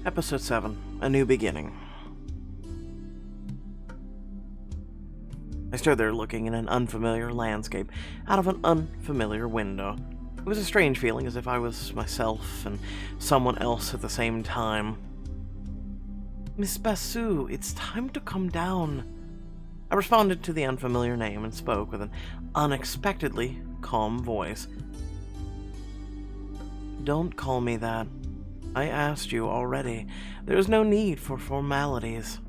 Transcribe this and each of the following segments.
Episode 7, A New Beginning. I stood there looking in an unfamiliar landscape, out of an unfamiliar window. It was a strange feeling, as if I was myself and someone else at the same time. "Miss Basu, it's time to come down." I responded to the unfamiliar name and spoke with an unexpectedly calm voice. "Don't call me that. I asked you already. There is no need for formalities.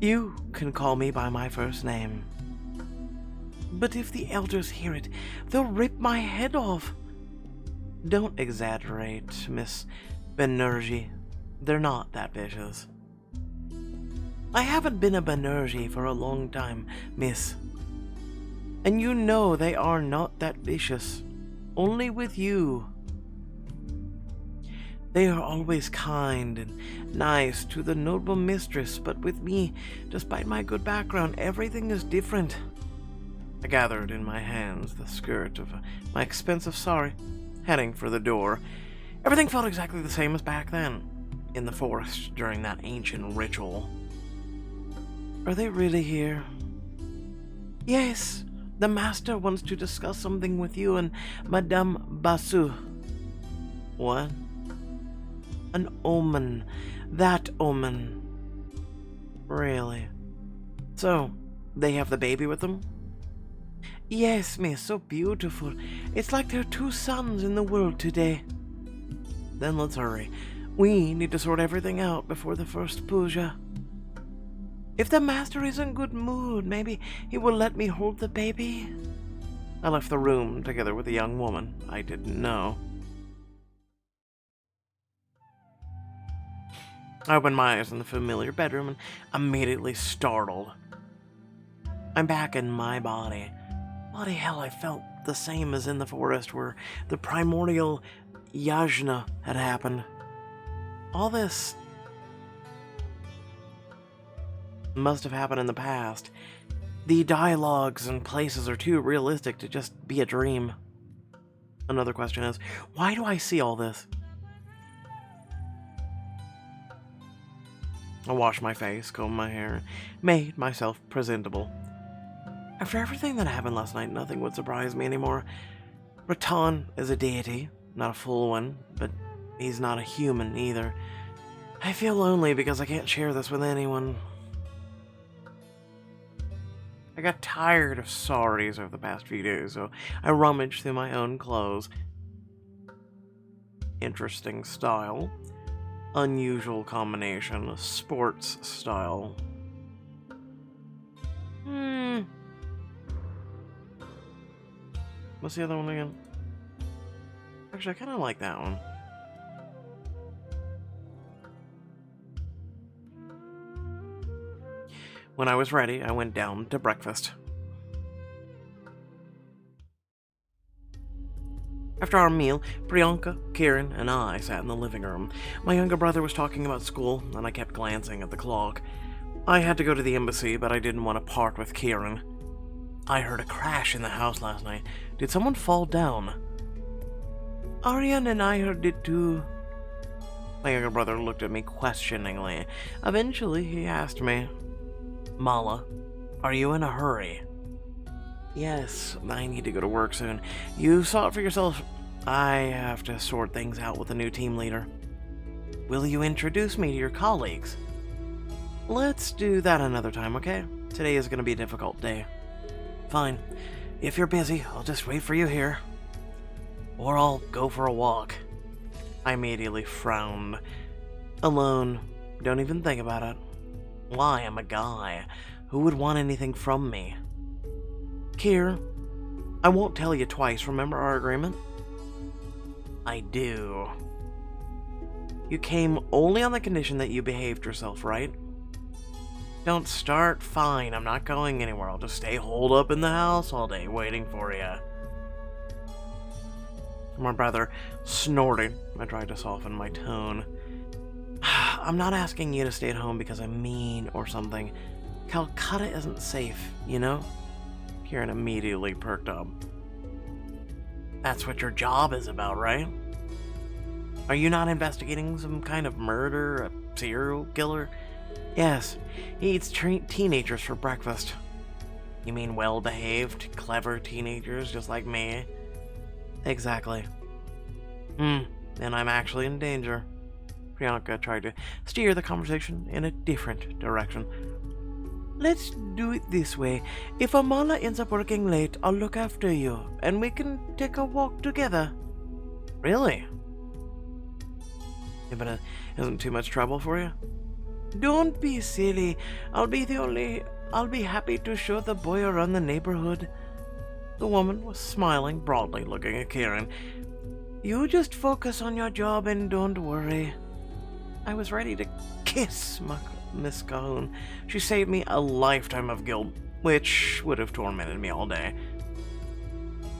You can call me by my first name." "But if the elders hear it, they'll rip my head off." "Don't exaggerate, Miss Banerjee. They're not that vicious." "I haven't been a Banerjee for a long time, miss. And you know they are not that vicious. Only with you. They are always kind and nice to the noble mistress, but with me, despite my good background, everything is different." I gathered in my hands the skirt of my expensive sari, heading for the door. Everything felt exactly the same as back then, in the forest during that ancient ritual. "Are they really here?" "Yes, the master wants to discuss something with you and Madame Basu." "What?" "An omen. That omen." "Really? So, they have the baby with them?" "Yes, miss, so beautiful. It's like there are two suns in the world today." "Then let's hurry. We need to sort everything out before the first puja." "If the master is in good mood, maybe he will let me hold the baby." I left the room together with a young woman I didn't know. I opened my eyes in the familiar bedroom and immediately startled. I'm back in my body. Bloody hell, I felt the same as in the forest where the primordial yajna had happened. All this must have happened in the past. The dialogues and places are too realistic to just be a dream. Another question is, why do I see all this? I washed my face, combed my hair, made myself presentable. After everything that happened last night, nothing would surprise me anymore. Raton is a deity, not a full one, but he's not a human either. I feel lonely because I can't share this with anyone. I got tired of saris over the past few days, so I rummaged through my own clothes. Interesting style. Unusual combination. Sports style. What's the other one again? Actually, I kind of like that one. When I was ready, I went down to breakfast. After our meal, Priyanka, Kieran, and I sat in the living room. My younger brother was talking about school, and I kept glancing at the clock. I had to go to the embassy, but I didn't want to part with Kieran. I heard a crash in the house last night. Did someone fall down? Aryan and I heard it too. My younger brother looked at me questioningly. Eventually, he asked me, "Mala, are you in a hurry?" "Yes, I need to go to work soon. You saw it for yourself. I have to sort things out with the new team leader." "Will you introduce me to your colleagues?" "Let's do that another time, okay? Today is going to be a difficult day." "Fine. If you're busy, I'll just wait for you here. Or I'll go for a walk." I immediately frowned. "Alone. Don't even think about it." "Why? I'm a guy. Who would want anything from me?" "Kier, I won't tell you twice. Remember our agreement?" "I do." "You came only on the condition that you behaved yourself, right?" "Don't start. Fine, I'm not going anywhere. I'll just stay holed up in the house all day waiting for you." My brother snorted. I tried to soften my tone. "I'm not asking you to stay at home because I'm mean or something. Calcutta isn't safe, you know?" Kieran immediately perked up. "That's what your job is about, right?" Are you not investigating some kind of murder, a serial killer? Yes, he eats teenagers for breakfast. You mean well-behaved, clever teenagers just like me? Exactly. And I'm actually in danger. Priyanka tried to steer the conversation in a different direction. Let's do it this way. If Amala ends up working late, I'll look after you, and we can take a walk together. Really? Yeah, but it isn't too much trouble for you? Don't be silly. I'll be happy to show the boy around the neighborhood. The woman was smiling broadly, looking at Kieran. You just focus on your job and don't worry. I was ready to kiss Miss Cahoon. She saved me a lifetime of guilt, which would have tormented me all day.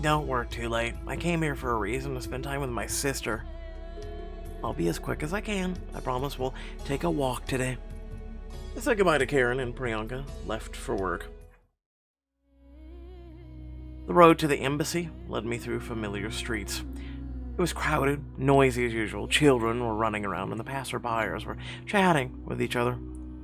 Don't work too late. I came here for a reason, to spend time with my sister. I'll be as quick as I can. I promise we'll take a walk today. I said goodbye to Karen and Priyanka, left for work. The road to the embassy led me through familiar streets. It was crowded, noisy as usual. Children were running around, and the passerbyers were chatting with each other.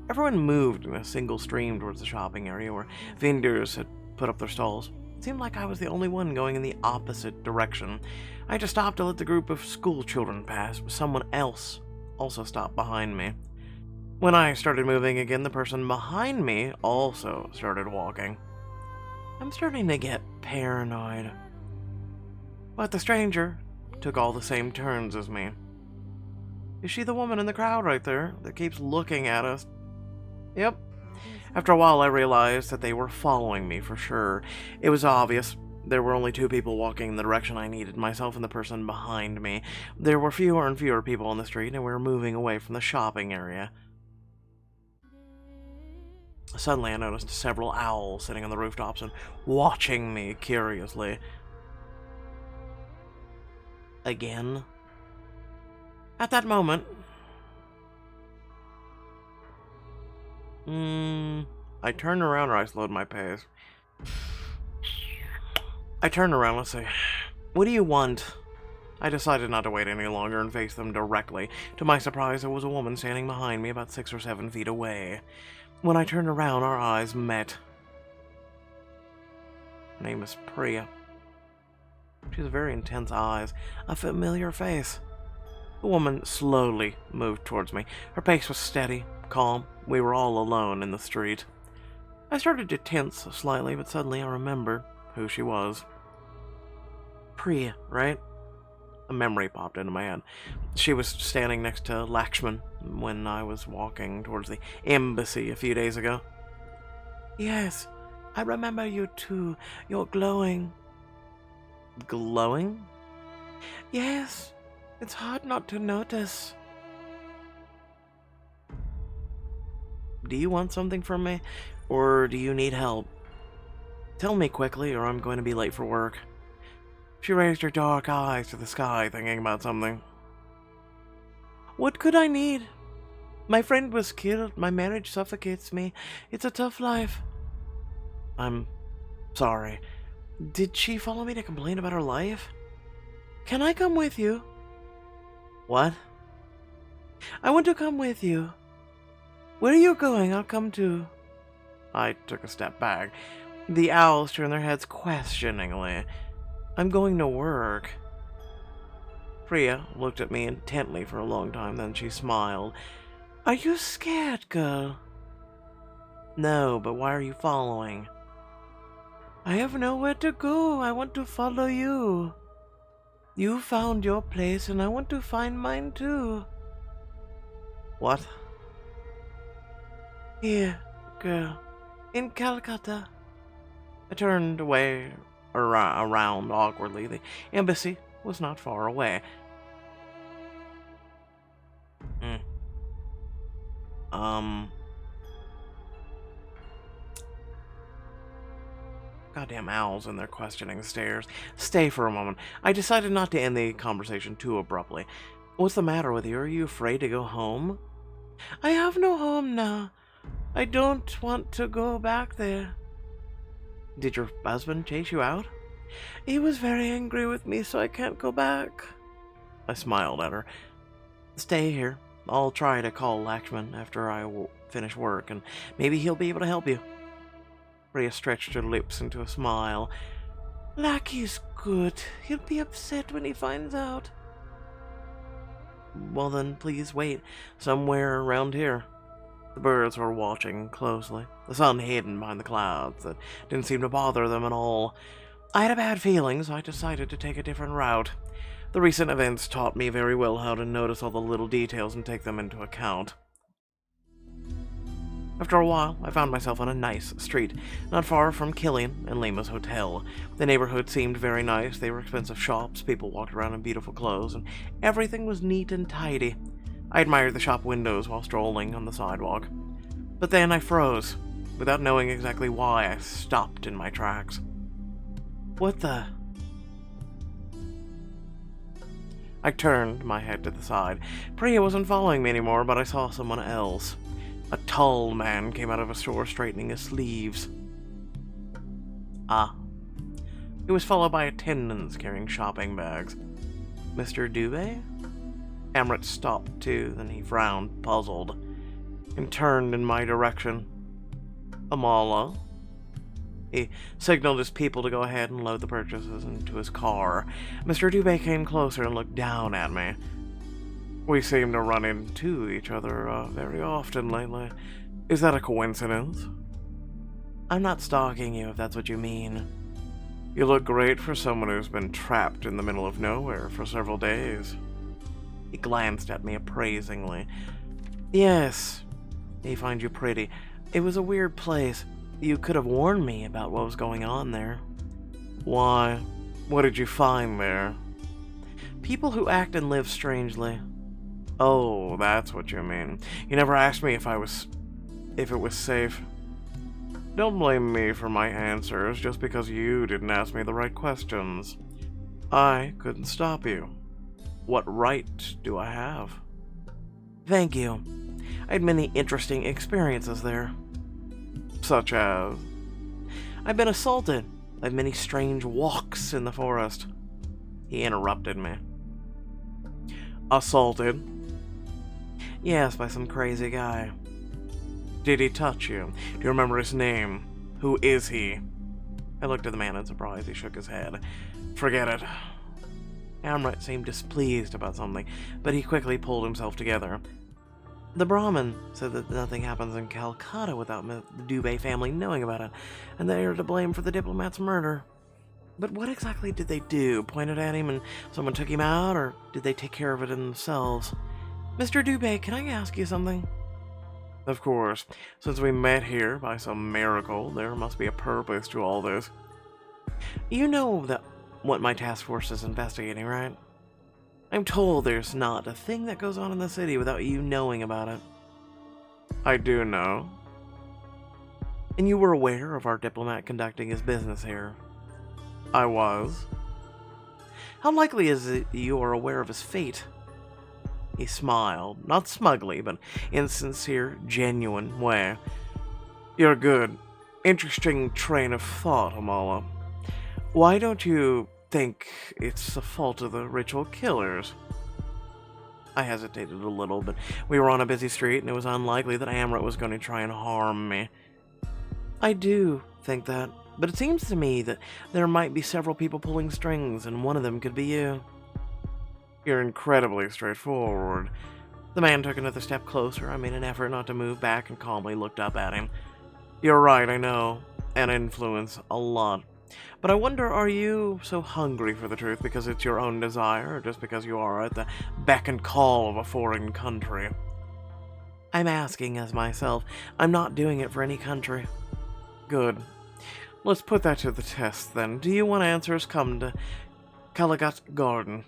Everyone moved in a single stream towards the shopping area where vendors had put up their stalls. It seemed like I was the only one going in the opposite direction. I had to stop to let the group of school children pass, but someone else also stopped behind me. When I started moving again, the person behind me also started walking. I'm starting to get paranoid. But the stranger took all the same turns as me. Is she the woman in the crowd right there that keeps looking at us? Yep. After a while, I realized that they were following me for sure. It was obvious. There were only two people walking in the direction I needed, myself and the person behind me. There were fewer and fewer people on the street, and we were moving away from the shopping area. Suddenly, I noticed several owls sitting on the rooftops and watching me curiously. Again. At that moment, I turned around, or I slowed my pace. I turned around, let's see. What do you want? I decided not to wait any longer and face them directly. To my surprise, there was a woman standing behind me about 6 or 7 feet away. When I turned around, our eyes met. Her name is Priya. She has very intense eyes, a familiar face. The woman slowly moved towards me. Her pace was steady, calm. We were all alone in the street. I started to tense slightly, but suddenly I remembered who she was. Priya, right? A memory popped into my head. She was standing next to Lakshman when I was walking towards the embassy a few days ago. Yes, I remember you too. You're glowing. Glowing? Yes, it's hard not to notice. Do you want something from me, or do you need help? Tell me quickly, or I'm going to be late for work. She raised her dark eyes to the sky, thinking about something. What could I need? My friend was killed. My marriage suffocates me. It's a tough life. I'm sorry. Did she follow me to complain about her life? Can I come with you? What? I want to come with you. Where are you going? I'll come too. I took a step back. The owls turned their heads questioningly. I'm going to work. Priya looked at me intently for a long time, then she smiled. Are you scared, girl? No, but why are you following? I have nowhere to go. I want to follow you. You found your place, and I want to find mine too. What? Here, girl. In Calcutta. I turned away around awkwardly. The embassy was not far away. Goddamn owls and their questioning stares. Stay for a moment. I decided not to end the conversation too abruptly. What's the matter with you? Are you afraid to go home? I have no home now. I don't want to go back there. Did your husband chase you out? He was very angry with me, so I can't go back. I smiled at her. Stay here. I'll try to call Lakshman after I finish work, and maybe he'll be able to help you. Priya stretched her lips into a smile. Lucky's good. He'll be upset when he finds out. Well then, please wait. Somewhere around here. The birds were watching closely, the sun hidden behind the clouds that didn't seem to bother them at all. I had a bad feeling, so I decided to take a different route. The recent events taught me very well how to notice all the little details and take them into account. After a while, I found myself on a nice street, not far from Killian and Lima's hotel. The neighborhood seemed very nice. They were expensive shops, people walked around in beautiful clothes, and everything was neat and tidy. I admired the shop windows while strolling on the sidewalk. But then I froze. Without knowing exactly why, I stopped in my tracks. What the... I turned my head to the side. Priya wasn't following me anymore, but I saw someone else. A tall man came out of a store straightening his sleeves. Ah. He was followed by attendants carrying shopping bags. Mr. Dubé? Amrit stopped too, then he frowned, puzzled, and turned in my direction. Amala? He signaled his people to go ahead and load the purchases into his car. Mr. Dubé came closer and looked down at me. We seem to run into each other very often lately. Is that a coincidence? I'm not stalking you, if that's what you mean. You look great for someone who's been trapped in the middle of nowhere for several days. He glanced at me appraisingly. Yes, he finds you pretty. It was a weird place. You could have warned me about what was going on there. Why? What did you find there? People who act and live strangely. Oh, that's what you mean. You never asked me if it was safe. Don't blame me for my answers just because you didn't ask me the right questions. I couldn't stop you. What right do I have? Thank you. I had many interesting experiences there. Such as? I've been assaulted. I have many strange walks in the forest. He interrupted me. Assaulted? Yes, by some crazy guy. Did he touch you? Do you remember his name? Who is he? I looked at the man in surprise. He shook his head. Forget it. Amrit seemed displeased about something, but he quickly pulled himself together. The Brahmin said that nothing happens in Calcutta without the Dubé family knowing about it, and they are to blame for the diplomat's murder. But what exactly did they do? Pointed at him and someone took him out, or did they take care of it themselves? Mr. Dubé, can I ask you something? Of course. Since we met here by some miracle, there must be a purpose to all this. You know that what my task force is investigating, right? I'm told there's not a thing that goes on in the city without you knowing about it. I do know. And you were aware of our diplomat conducting his business here? I was. How likely is it you are aware of his fate? He smiled, not smugly, but in a sincere, genuine way. You're good. Interesting train of thought, Amala. Why don't you think it's the fault of the ritual killers? I hesitated a little, but we were on a busy street, and it was unlikely that Amrit was going to try and harm me. I do think that, but it seems to me that there might be several people pulling strings, and one of them could be you. You're incredibly straightforward. The man took another step closer. I made an effort not to move back and calmly looked up at him. You're right, I know. And influence a lot. But I wonder, are you so hungry for the truth because it's your own desire, or just because you are at the beck and call of a foreign country? I'm asking as myself. I'm not doing it for any country. Good. Let's put that to the test, then. Do you want answers? Come to Calicut Garden.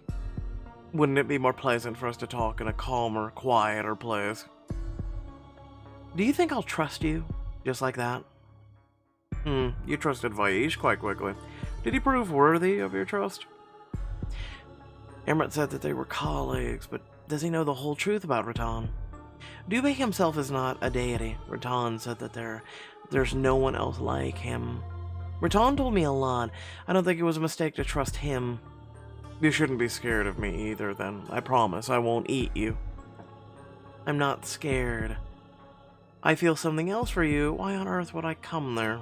Wouldn't it be more pleasant for us to talk in a calmer, quieter place? Do you think I'll trust you? Just like that? You trusted Vaish quite quickly. Did he prove worthy of your trust? Amrit said that they were colleagues, but does he know the whole truth about Rattan? Dubé himself is not a deity. Rattan said that there's no one else like him. Rattan told me a lot. I don't think it was a mistake to trust him. You shouldn't be scared of me either, then. I promise I won't eat you. I'm not scared. I feel something else for you. Why on earth would I come there?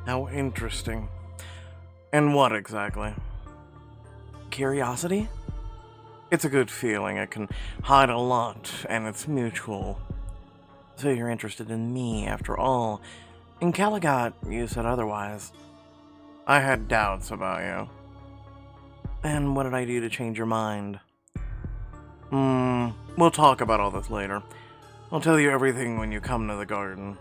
How interesting. And what exactly? Curiosity? It's a good feeling. I can hide a lot, and it's mutual. So you're interested in me, after all. In Caligot, you said otherwise. I had doubts about you. And what did I do to change your mind? We'll talk about all this later. I'll tell you everything when you come to the garden.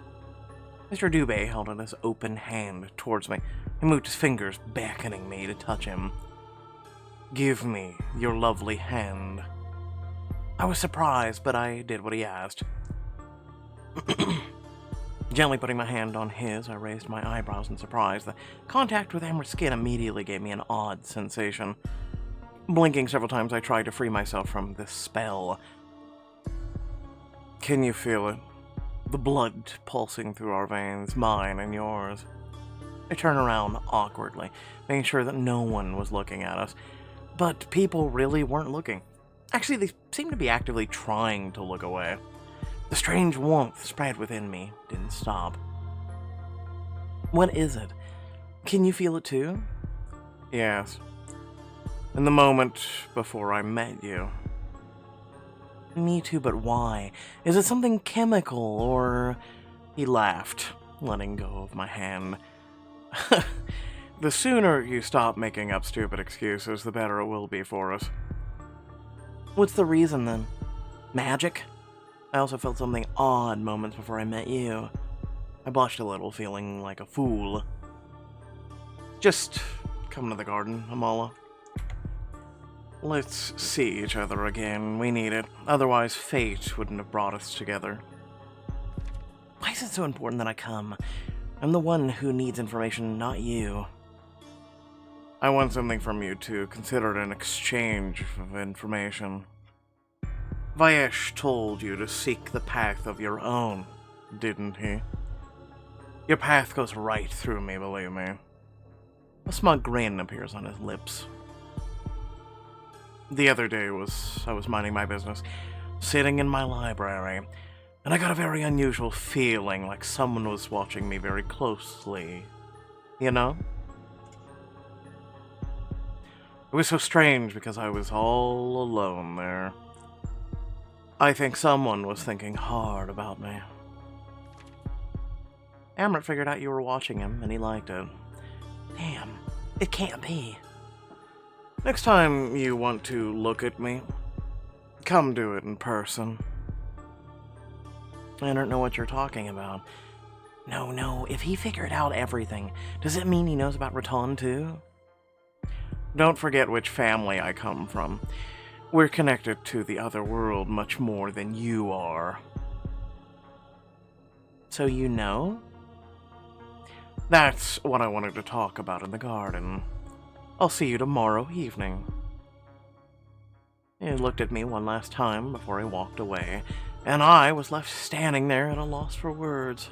Mr. Dubé held out his open hand towards me. He moved his fingers, beckoning me to touch him. Give me your lovely hand. I was surprised, but I did what he asked. Gently putting my hand on his, I raised my eyebrows in surprise. The contact with Amber's skin immediately gave me an odd sensation. Blinking several times, I tried to free myself from this spell. Can you feel it? The blood pulsing through our veins, mine and yours. I turned around awkwardly, making sure that no one was looking at us. But people really weren't looking. Actually, they seemed to be actively trying to look away. The strange warmth spread within me didn't stop. What is it? Can you feel it too? Yes. In the moment before I met you. Me too, but why? Is it something chemical, or... He laughed, letting go of my hand. The sooner you stop making up stupid excuses, the better it will be for us. What's the reason, then? Magic? I also felt something odd moments before I met you. I blushed a little, feeling like a fool. Just come to the garden, Amala. Let's see each other again. We need it. Otherwise, fate wouldn't have brought us together. Why is it so important that I come? I'm the one who needs information, not you. I want something from you to consider it an exchange of information. Vayesh told you to seek the path of your own, didn't he? Your path goes right through me, believe me. A smug grin appears on his lips. The other day I was minding my business, sitting in my library, and I got a very unusual feeling like someone was watching me very closely. You know? It was so strange because I was all alone there. I think someone was thinking hard about me. Amrit figured out you were watching him, and he liked it. Damn, it can't be. Next time you want to look at me, come do it in person. I don't know what you're talking about. No, if he figured out everything, does it mean he knows about Raton too? Don't forget which family I come from. We're connected to the other world much more than you are. So you know? That's what I wanted to talk about in the garden. I'll see you tomorrow evening. He looked at me one last time before he walked away, and I was left standing there at a loss for words.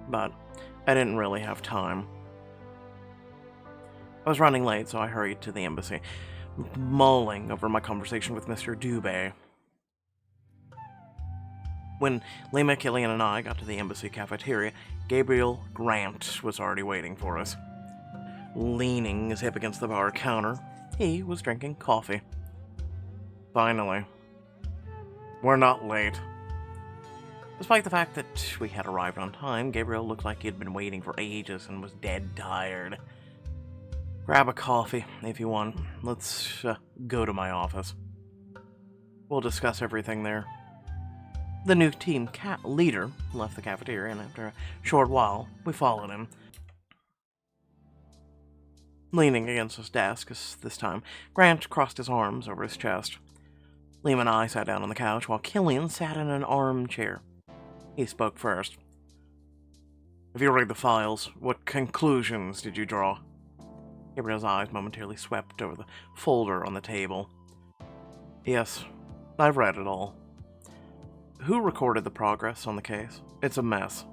But I didn't really have time. I was running late, so I hurried to the embassy, mulling over my conversation with Mr. Dubé. When Lima, Killian, and I got to the embassy cafeteria, Gabriel Grant was already waiting for us. Leaning his hip against the bar counter, he was drinking coffee. Finally. We're not late. Despite the fact that we had arrived on time, Gabriel looked like he had been waiting for ages and was dead tired. Grab a coffee, if you want. Let's go to my office. We'll discuss everything there. The new team leader left the cafeteria, and after a short while, we followed him. Leaning against his desk this time, Grant crossed his arms over his chest. Liam and I sat down on the couch while Killian sat in an armchair. He spoke first. If you read the files, what conclusions did you draw? Gabriel's eyes momentarily swept over the folder on the table. Yes, I've read it all. Who recorded the progress on the case? It's a mess.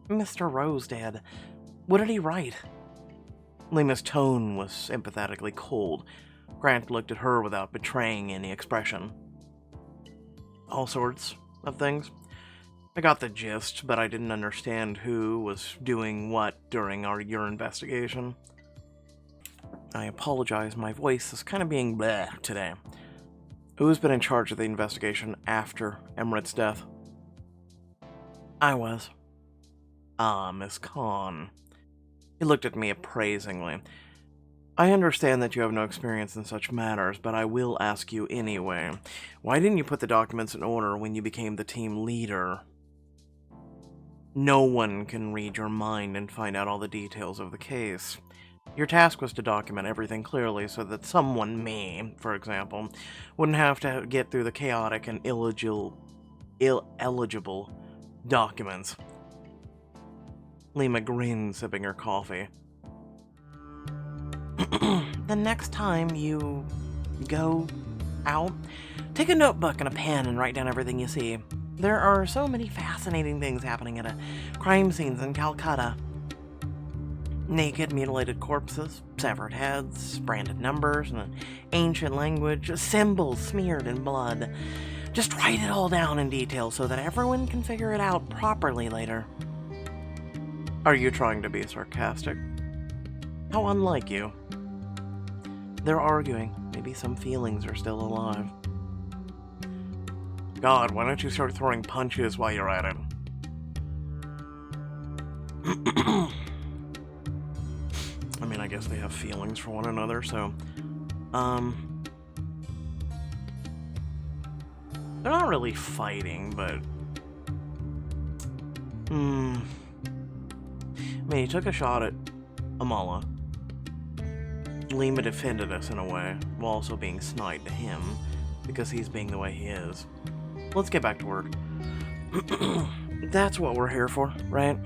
Mr. Rose did. What did he write? Lima's tone was sympathetically cold. Grant looked at her without betraying any expression. All sorts of things. I got the gist, but I didn't understand who was doing what during your investigation. I apologize, my voice is kind of being bleh today. Who's been in charge of the investigation after Emmerich death? I was. Ah, Miss Khan. He looked at me appraisingly. I understand that you have no experience in such matters, but I will ask you anyway. Why didn't you put the documents in order when you became the team leader? No one can read your mind and find out all the details of the case. Your task was to document everything clearly so that someone, me, for example, wouldn't have to get through the chaotic and illegible documents. Lima grinned, sipping her coffee. The next time you go out, take a notebook and a pen and write down everything you see. There are so many fascinating things happening at crime scenes in Calcutta. Naked, mutilated corpses, severed heads, branded numbers, and an ancient language, symbols smeared in blood. Just write it all down in detail so that everyone can figure it out properly later. Are you trying to be sarcastic? How unlike you. They're arguing. Maybe some feelings are still alive. God, why don't you start throwing punches while you're at it? I mean, I guess they have feelings for one another, so... They're not really fighting, but... I mean, he took a shot at Amala. Lima defended us in a way, while also being snide to him, because he's being the way he is. Let's get back to work. That's what we're here for, right?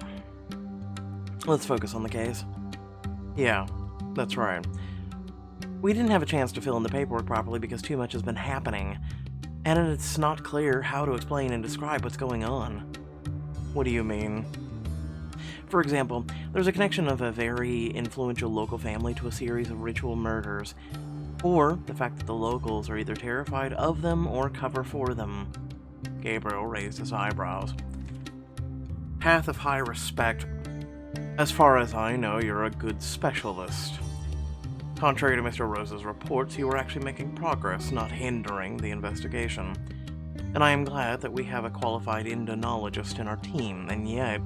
Let's focus on the case. Yeah, that's right. We didn't have a chance to fill in the paperwork properly because too much has been happening, and it's not clear how to explain and describe what's going on. What do you mean? For example, there's a connection of a very influential local family to a series of ritual murders, or the fact that the locals are either terrified of them or cover for them. Gabriel raised his eyebrows. Path of high respect. As far as I know, you're a good specialist. Contrary to Mr. Rose's reports, you were actually making progress, not hindering the investigation. And I am glad that we have a qualified Indonologist in our team, and yet...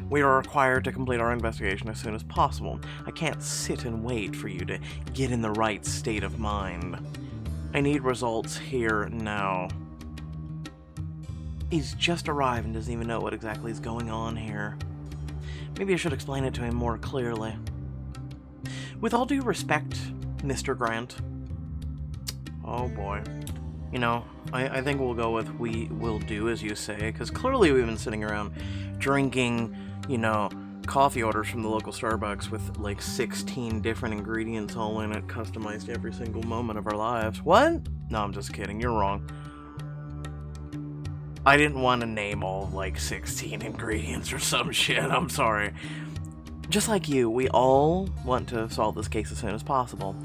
We are required to complete our investigation as soon as possible. I can't sit and wait for you to get in the right state of mind. I need results here now. He's just arrived and doesn't even know what exactly is going on here. Maybe I should explain it to him more clearly. With all due respect, Mr. Grant. Oh boy. You know, I think we'll go with we will do as you say, because clearly we've been sitting around drinking, you know, coffee orders from the local Starbucks with like 16 different ingredients all in it, customized every single moment of our lives. What? No, I'm just kidding. You're wrong. I didn't want to name all like 16 ingredients or some shit. I'm sorry. Just like you, we all want to solve this case as soon as possible.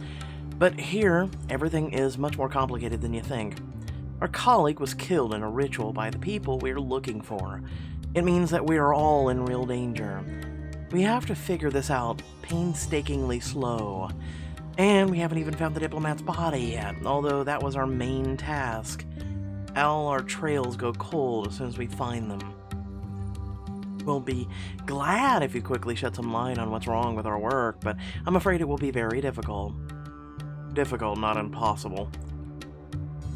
But here, everything is much more complicated than you think. Our colleague was killed in a ritual by the people we are looking for. It means that we are all in real danger. We have to figure this out painstakingly slow. And we haven't even found the diplomat's body yet, although that was our main task. All our trails go cold as soon as we find them. We'll be glad if you quickly shed some light on what's wrong with our work, but I'm afraid it will be very difficult. Difficult, not impossible.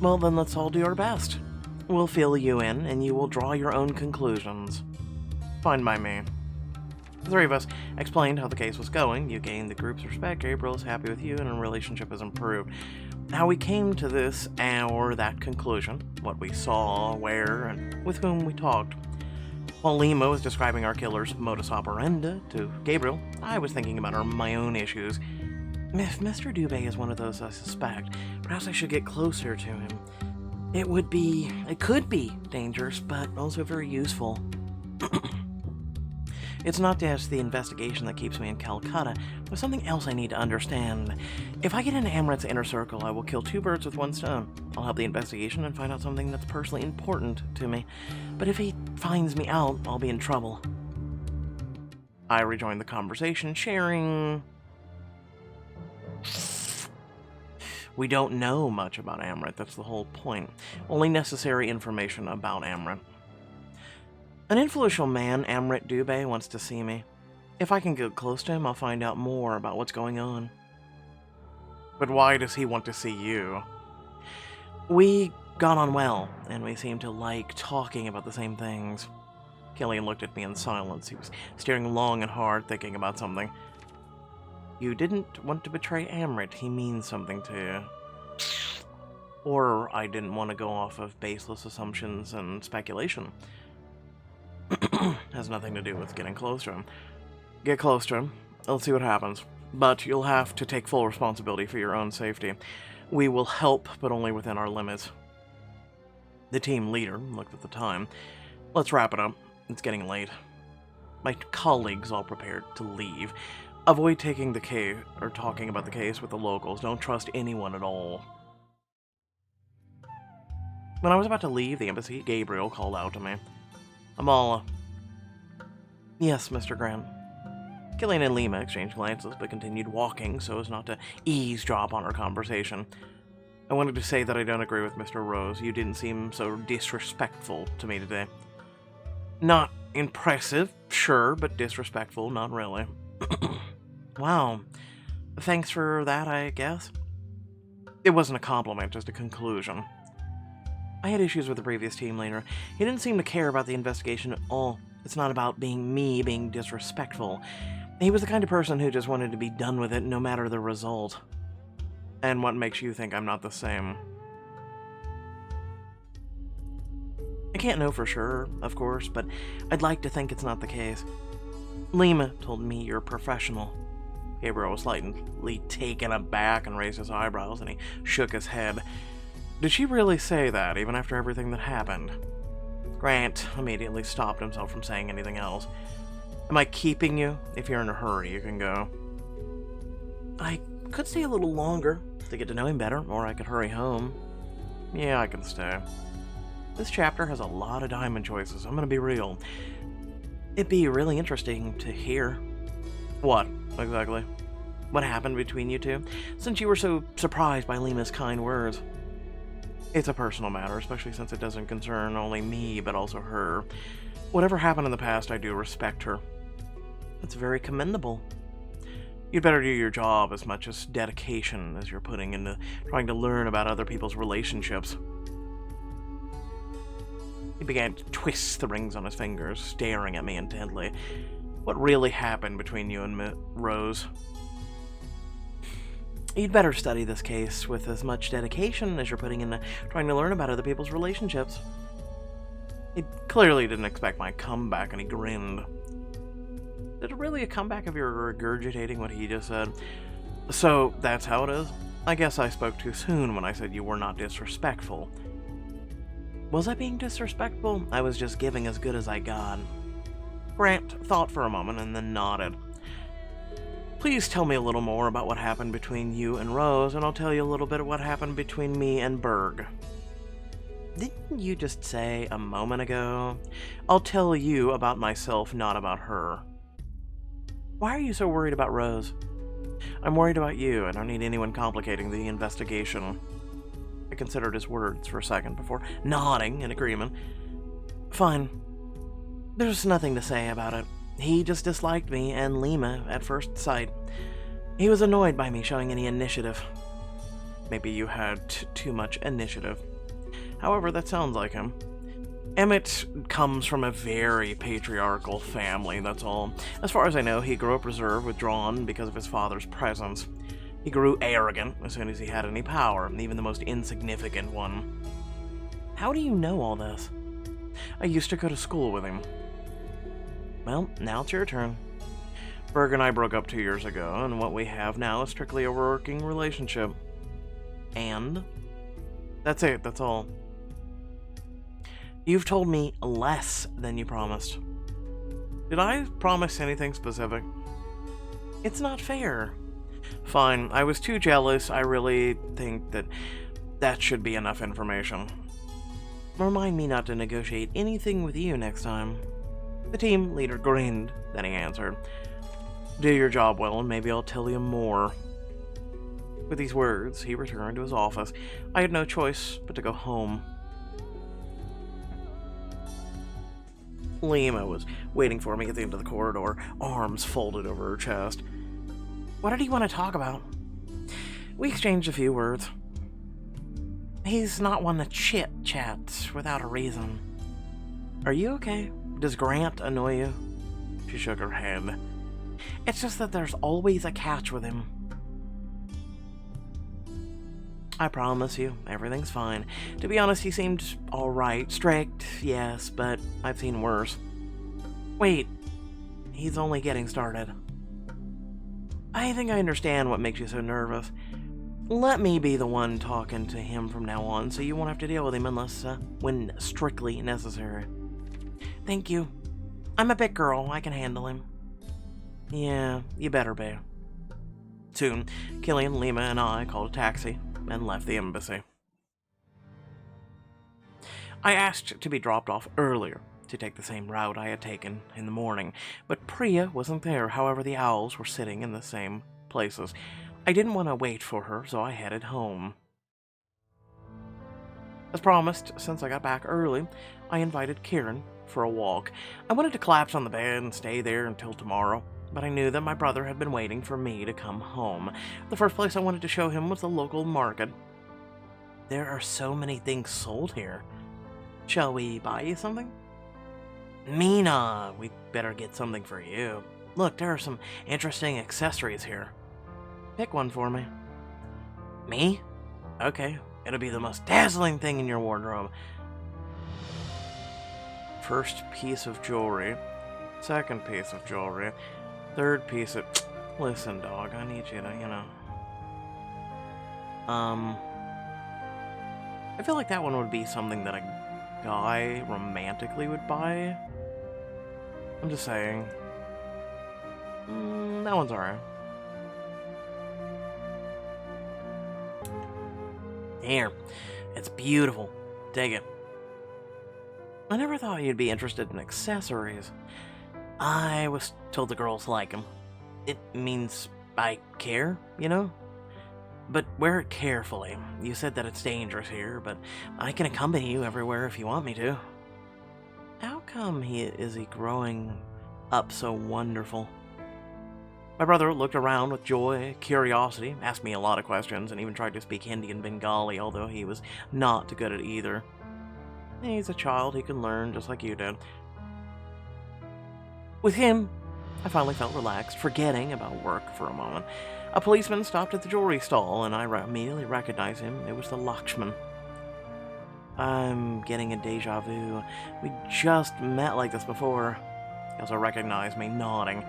Well, then let's all do our best. We'll fill you in, and you will draw your own conclusions. Fine by me. The three of us explained how the case was going. You gained the group's respect, Gabriel is happy with you, and our relationship has improved. How we came to this or that conclusion, what we saw, where, and with whom we talked. While Lima was describing our killer's modus operandi to Gabriel, I was thinking about my own issues. If Mr. Dubé is one of those I suspect, perhaps I should get closer to him. It could be dangerous, but also very useful. It's not just the investigation that keeps me in Calcutta. There's something else I need to understand. If I get into Amrit's inner circle, I will kill two birds with one stone. I'll help the investigation and find out something that's personally important to me. But if he finds me out, I'll be in trouble. I rejoined the conversation, sharing... We don't know much about Amrit, that's the whole point. Only necessary information about Amrit. An influential man, Amrit Dubé, wants to see me. If I can get close to him, I'll find out more about what's going on. But why does he want to see you? We got on well, and we seemed to like talking about the same things. Killian looked at me in silence. He was staring long and hard, thinking about something. You didn't want to betray Amrit. He means something to you. Or I didn't want to go off of baseless assumptions and speculation. Has nothing to do with getting close to him. Get close to him. Let's see what happens. But you'll have to take full responsibility for your own safety. We will help, but only within our limits. The team leader looked at the time. Let's wrap it up. It's getting late. My colleagues all prepared to leave. Avoid taking the case or talking about the case with the locals. Don't trust anyone at all. When I was about to leave the embassy, Gabriel called out to me. Amala. Yes, Mr. Grant. Killian and Lima exchanged glances, but continued walking so as not to eavesdrop on our conversation. I wanted to say that I don't agree with Mr. Rose. You didn't seem so disrespectful to me today. Not impressive, sure, but disrespectful, not really. Wow. Thanks for that, I guess. It wasn't a compliment, just a conclusion. I had issues with the previous team leader. He didn't seem to care about the investigation at all. It's not about me being disrespectful. He was the kind of person who just wanted to be done with it no matter the result. And what makes you think I'm not the same? I can't know for sure, of course, but I'd like to think it's not the case. Lima told me you're a professional. Gabriel was slightly taken aback and raised his eyebrows, and he shook his head. Did she really say that, even after everything that happened? Grant immediately stopped himself from saying anything else. Am I keeping you? If you're in a hurry, you can go. I could stay a little longer to get to know him better, or I could hurry home. Yeah, I can stay. This chapter has a lot of diamond choices, I'm gonna be real. It'd be really interesting to hear. What, exactly? What happened between you two? Since you were so surprised by Lima's kind words. It's a personal matter, especially since it doesn't concern only me, but also her. Whatever happened in the past, I do respect her. That's very commendable. You'd better do your job as much as dedication as you're putting into trying to learn about other people's relationships. He began to twist the rings on his fingers, staring at me intently. What really happened between you and Rose? You'd better study this case with as much dedication as you're putting into trying to learn about other people's relationships. He clearly didn't expect my comeback, and he grinned. Is it really a comeback if you're regurgitating what he just said? So, that's how it is? I guess I spoke too soon when I said you were not disrespectful. Was I being disrespectful? I was just giving as good as I got. Grant thought for a moment and then nodded. Please tell me a little more about what happened between you and Rose, and I'll tell you a little bit of what happened between me and Berg. Didn't you just say a moment ago? I'll tell you about myself, not about her. Why are you so worried about Rose? I'm worried about you. I don't need anyone complicating the investigation. I considered his words for a second before nodding in agreement. Fine. There's nothing to say about it. He just disliked me and Lima at first sight. He was annoyed by me showing any initiative. Maybe you had too much initiative. However, that sounds like him. Emmett comes from a very patriarchal family, that's all. As far as I know, he grew up reserved, withdrawn because of his father's presence. He grew arrogant as soon as he had any power, even the most insignificant one. How do you know all this? I used to go to school with him. Well, now it's your turn. Berg and I broke up 2 years ago, and what we have now is strictly a working relationship. And that's it, that's all. You've told me less than you promised. Did I promise anything specific? It's not fair. Fine, I was too jealous. I really think that should be enough information. Remind me not to negotiate anything with you next time. The team leader grinned, then he answered, Do your job well, and maybe I'll tell you more. With these words, he returned to his office. I had no choice but to go home. Lima was waiting for me at the end of the corridor, arms folded over her chest. What did he want to talk about? We exchanged a few words. He's not one to chit-chat without a reason. Are you okay? Does Grant annoy you? She shook her head. It's just that there's always a catch with him. I promise you, everything's fine. To be honest, he seemed alright. Strict, yes, but I've seen worse. Wait, he's only getting started. I think I understand what makes you so nervous. Let me be the one talking to him from now on, so you won't have to deal with him unless, when strictly necessary. Thank you. I'm a big girl, I can handle him. Yeah, you better be. Soon, Killian, Lima, and I called a taxi and left the embassy. I asked to be dropped off earlier to take the same route I had taken in the morning, but Priya wasn't there. However, the owls were sitting in the same places. I didn't want to wait for her, so I headed home. As promised, since I got back early, I invited Kieran for a walk. I wanted to collapse on the bed and stay there until tomorrow, but I knew that my brother had been waiting for me to come home. The first place I wanted to show him was the local market. There are so many things sold here. Shall we buy you something? Mina, we better get something for you. Look, there are some interesting accessories here. Pick one for me. Me? Okay, it'll be the most dazzling thing in your wardrobe. First piece of jewelry. Second piece of jewelry. Third piece of... Listen, dog, I need you to, I feel like that one would be something that a guy romantically would buy. I'm just saying. That one's alright. Here, it's beautiful. Dig it. I never thought you'd be interested in accessories. I was told the girls like them. It means I care, you know? But wear it carefully. You said that it's dangerous here, but I can accompany you everywhere if you want me to. How come is he growing up so wonderful? My brother looked around with joy, curiosity, asked me a lot of questions, and even tried to speak Hindi and Bengali, although he was not good at either. He's a child, he can learn just like you did. With him, I finally felt relaxed, forgetting about work for a moment. A policeman stopped at the jewelry stall, and I immediately recognized him. It was the Lakshman. I'm getting a deja vu. We just met like this before. He also recognized me, nodding.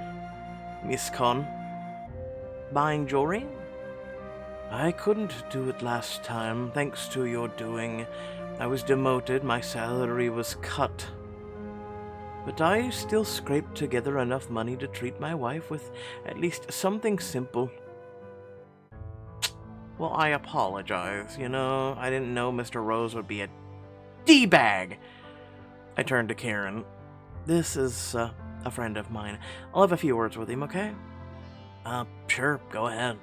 Miss Khan, buying jewelry? I couldn't do it last time, thanks to your doing. I was demoted, my salary was cut. But I still scraped together enough money to treat my wife with at least something simple. Well, I apologize, I didn't know Mr. Rose would be a D-bag. I turned to Karen. This is, a friend of mine. I'll have a few words with him, okay? Sure, go ahead.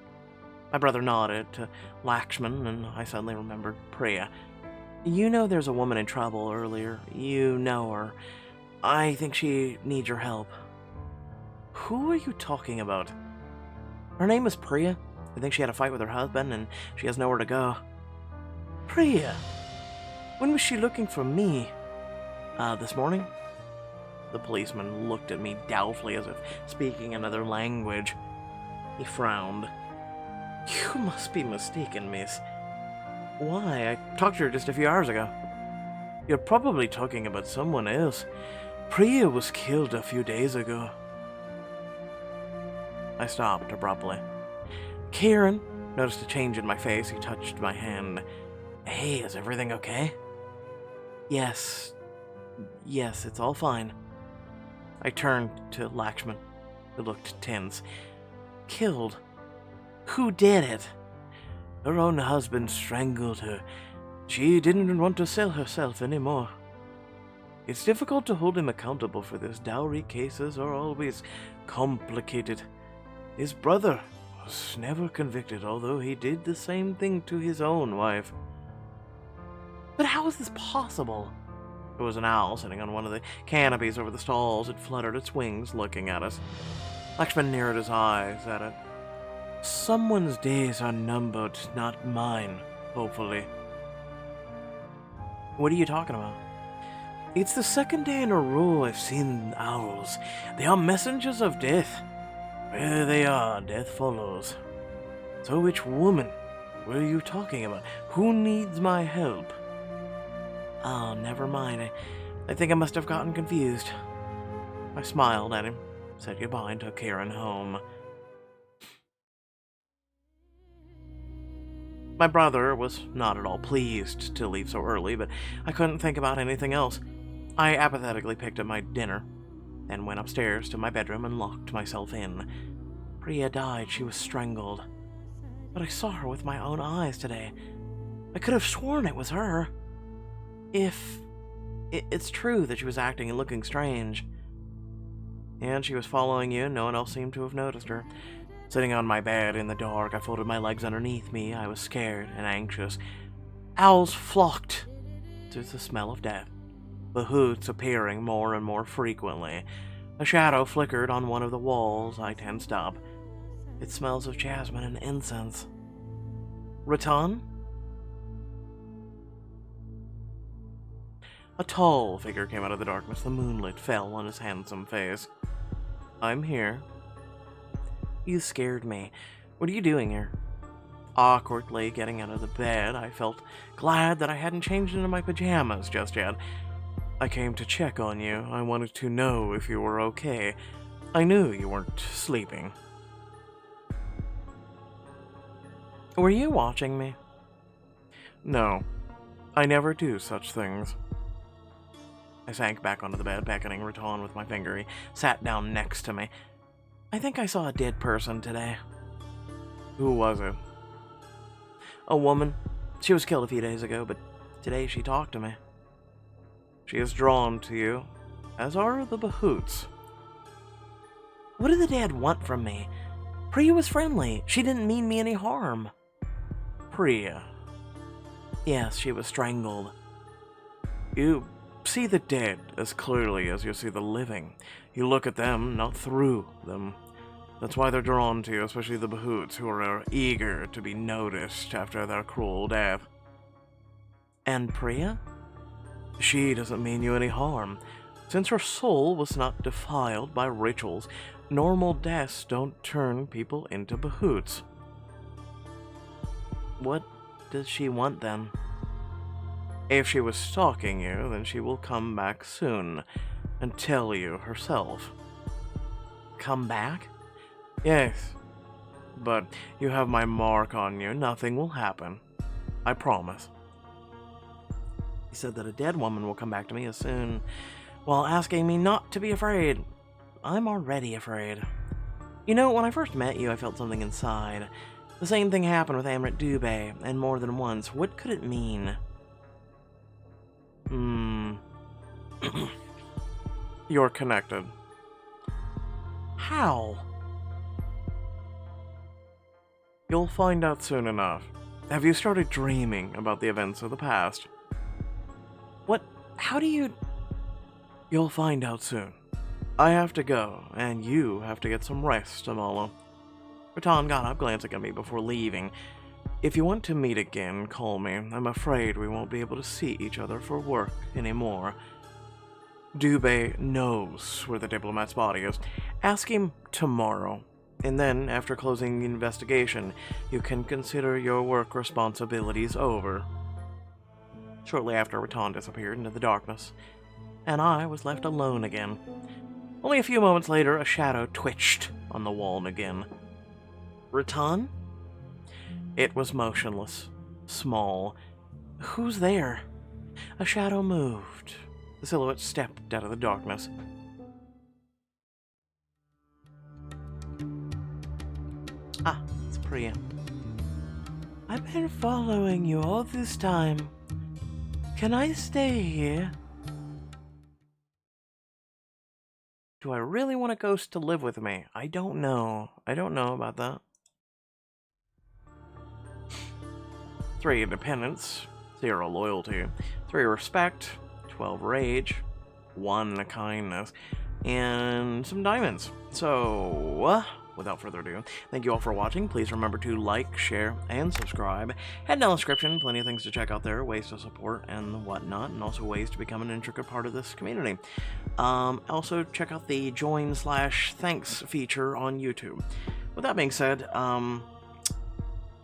My brother nodded to Lakshman, and I suddenly remembered Priya. You know there's a woman in trouble earlier. You know her. I think she needs your help. Who are you talking about? Her name is Priya. I think she had a fight with her husband, and she has nowhere to go. Priya? When was she looking for me? This morning? The policeman looked at me doubtfully as if speaking another language. He frowned. You must be mistaken, miss. Why? I talked to her just a few hours ago. You're probably talking about someone else. Priya was killed a few days ago. I stopped abruptly. Kieran noticed a change in my face. He touched my hand. Hey, is everything okay? Yes, it's all fine. I turned to Lakshman, who looked tense. Killed? Who did it? Her own husband strangled her. She didn't want to sell herself anymore. It's difficult to hold him accountable for this. Dowry cases are always complicated. His brother was never convicted, although he did the same thing to his own wife. But how is this possible? There was an owl sitting on one of the canopies over the stalls. It fluttered its wings, looking at us. Lakshman narrowed his eyes at it. Someone's days are numbered, not mine, hopefully. What are you talking about? It's the second day in a row I've seen owls. They are messengers of death. Where they are, death follows. So which woman were you talking about? Who needs my help? Oh, never mind. I think I must have gotten confused. I smiled at him, said goodbye, and took Kieran home. My brother was not at all pleased to leave so early, but I couldn't think about anything else. I apathetically picked up my dinner, then went upstairs to my bedroom and locked myself in. Priya died. She was strangled. But I saw her with my own eyes today. I could have sworn it was her. If it's true that she was acting and looking strange. And she was following you, and no one else seemed to have noticed her. Sitting on my bed in the dark, I folded my legs underneath me. I was scared and anxious. Owls flocked to the smell of death, the hoots appearing more and more frequently. A shadow flickered on one of the walls. I tensed up. It smells of jasmine and incense. Ratan? A tall figure came out of the darkness. The moonlight fell on his handsome face. I'm here. You scared me. What are you doing here? Awkwardly getting out of the bed, I felt glad that I hadn't changed into my pajamas just yet. I came to check on you. I wanted to know if you were okay. I knew you weren't sleeping. Were you watching me? No, I never do such things. I sank back onto the bed, beckoning Ratan with my finger. He sat down next to me. I think I saw a dead person today. Who was it? A woman. She was killed a few days ago, but today she talked to me. She is drawn to you, as are the Bahoots. What did the dead want from me? Priya was friendly. She didn't mean me any harm. Priya. Yes, she was strangled. You see the dead as clearly as you see the living. You look at them, not through them. That's why they're drawn to you, especially the Bahoots, who are eager to be noticed after their cruel death. And Priya? She doesn't mean you any harm. Since her soul was not defiled by rituals, normal deaths don't turn people into Bahoots. What does she want then? If she was stalking you, then she will come back soon and tell you herself. Come back? Yes, but you have my mark on you. Nothing will happen. I promise. He said that a dead woman will come back to me as soon, while asking me not to be afraid. I'm already afraid. You know, when I first met you, I felt something inside. The same thing happened with Amrit Dubé, and more than once. What could it mean? You're connected. How? You'll find out soon enough. Have you started dreaming about the events of the past? What? How do you... You'll find out soon. I have to go, and you have to get some rest, Amala. Ratan got up, glancing at me before leaving. If you want to meet again, call me. I'm afraid we won't be able to see each other for work anymore. Dubé knows where the diplomat's body is. Ask him tomorrow. And then, after closing the investigation, you can consider your work responsibilities over. Shortly after, Ratan disappeared into the darkness, and I was left alone again. Only a few moments later, a shadow twitched on the wall again. Ratan? It was motionless, small. Who's there? A shadow moved. The silhouette stepped out of the darkness. Ah, it's Priya. I've been following you all this time. Can I stay here? Do I really want a ghost to live with me? I don't know. I don't know about that. 3 independence, 0 loyalty, 3 respect, 12 rage, 1 kindness, and some diamonds. So, without further ado, thank you all for watching. Please remember to like, share, and subscribe. Head down the description, plenty of things to check out there, ways to support and whatnot, and also ways to become an intricate part of this community. Also, check out the join/thanks feature on YouTube. With that being said,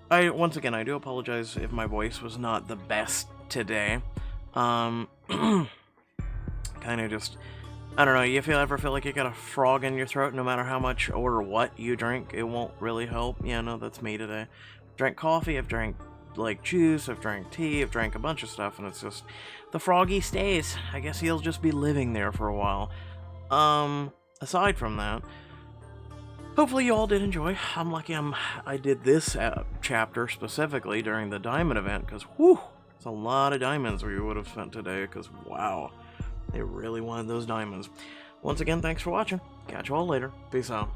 once again, I do apologize if my voice was not the best today. Kind of just, I don't know, you ever feel like you got a frog in your throat no matter how much or what you drink? It won't really help. Yeah, no, that's me today. I've drank coffee, I've drank, like, juice, I've drank tea, I've drank a bunch of stuff, and it's just, the froggy stays. I guess he'll just be living there for a while. Aside from that, hopefully you all did enjoy. I'm lucky I did this chapter specifically during the diamond event, because, whew, it's a lot of diamonds we would have spent today, because, wow, they really wanted those diamonds. Once again, thanks for watching. Catch you all later. Peace out.